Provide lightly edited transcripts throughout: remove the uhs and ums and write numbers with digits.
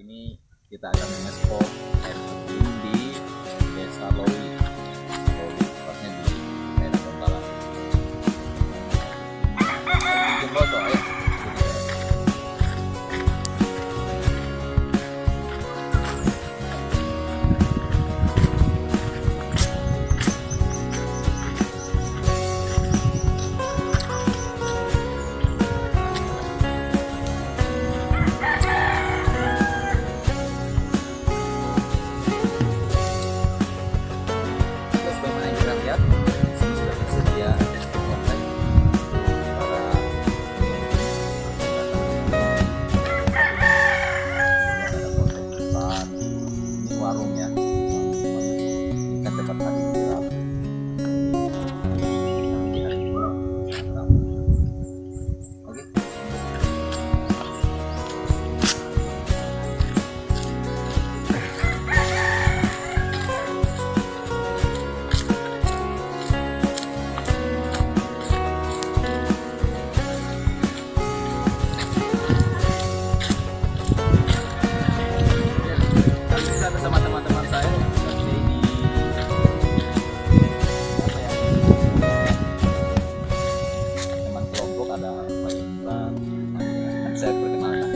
ini kita akan mengeksplor air terjun di Desa Loli. Loli tepatnya di daerah Donggala. Terjun LOTO, ayo. Bersama teman-teman saya di teman kelompok ada Pak Imran, dan saya perkenalkan.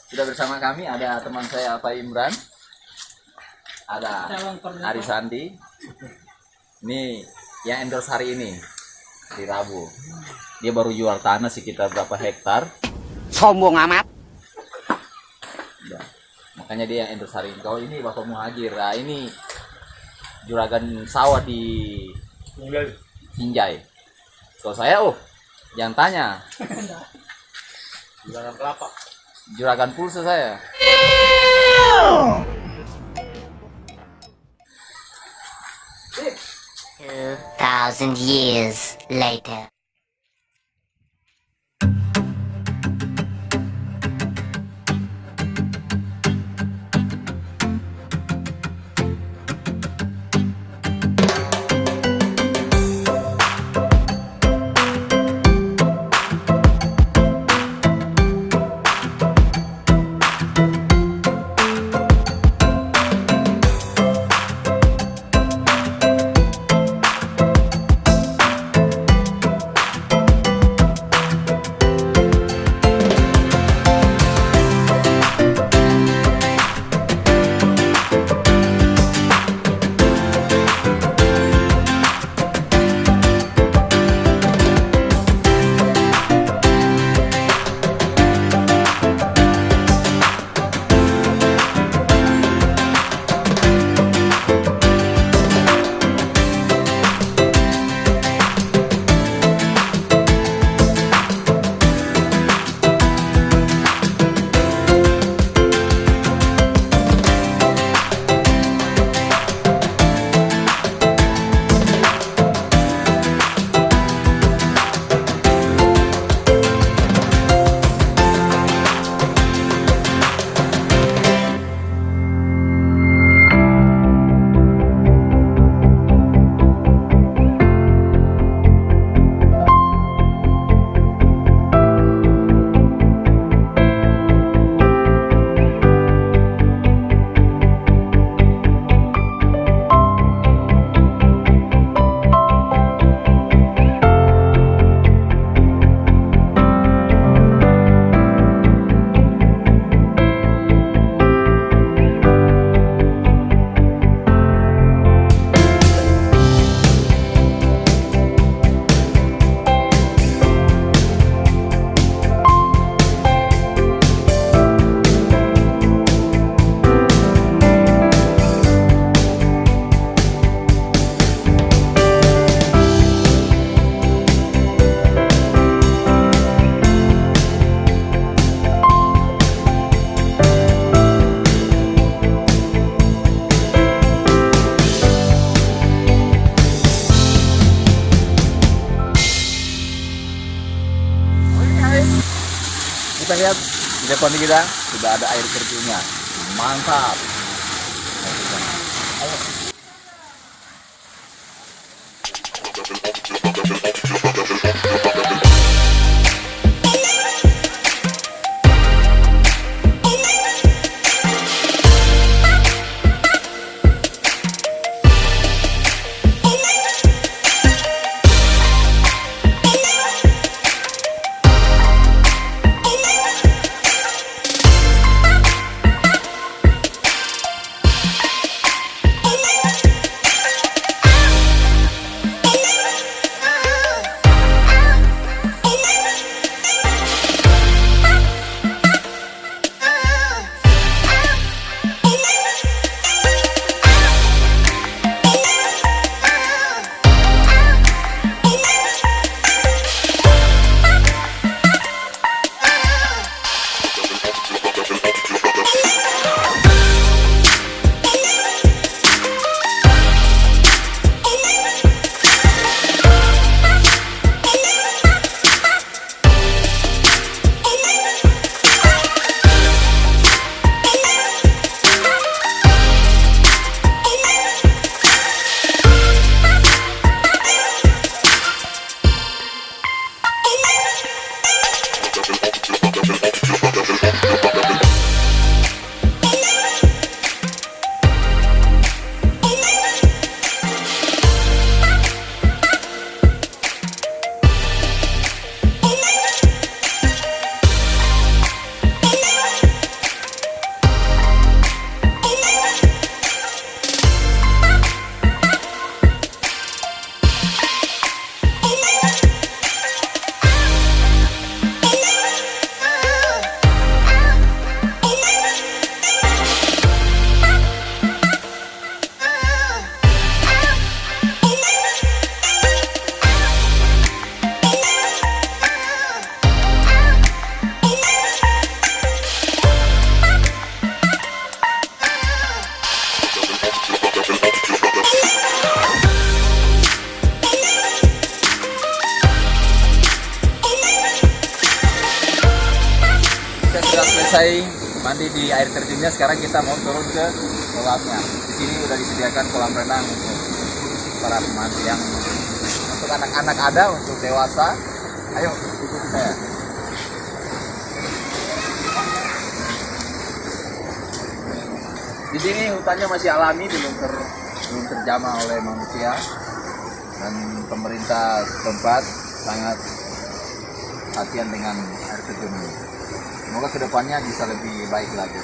Sudah bersama kami ada teman saya Pak Imran, ada Ari Sandi. Ini yang endorse hari ini di Rabu. Dia baru jual tanah sekitar berapa hektar. Sombong amat. Ya, makanya dia yang endorse hari ini. Kalau ini Bapak Muhajir, nah ini juragan sawah di Hinjai. Kalau saya, jangan tanya. Juragan kelapa. Juragan pulsa saya. 2,000 years later. Kita lihat Di depan kita sudah ada air terjunnya. Mantap. Ayo. Selesai mandi di air terjunnya, sekarang kita mau turun ke kolamnya. Di sini udah disediakan kolam renang untuk para pemandu, yang untuk anak-anak ada, untuk dewasa. Ayo ikuti saya. Di sini hutannya masih alami, belum terjamah oleh manusia, dan pemerintah setempat sangat hati-hati dengan air terjun ini. Semoga kedepannya bisa lebih baik lagi.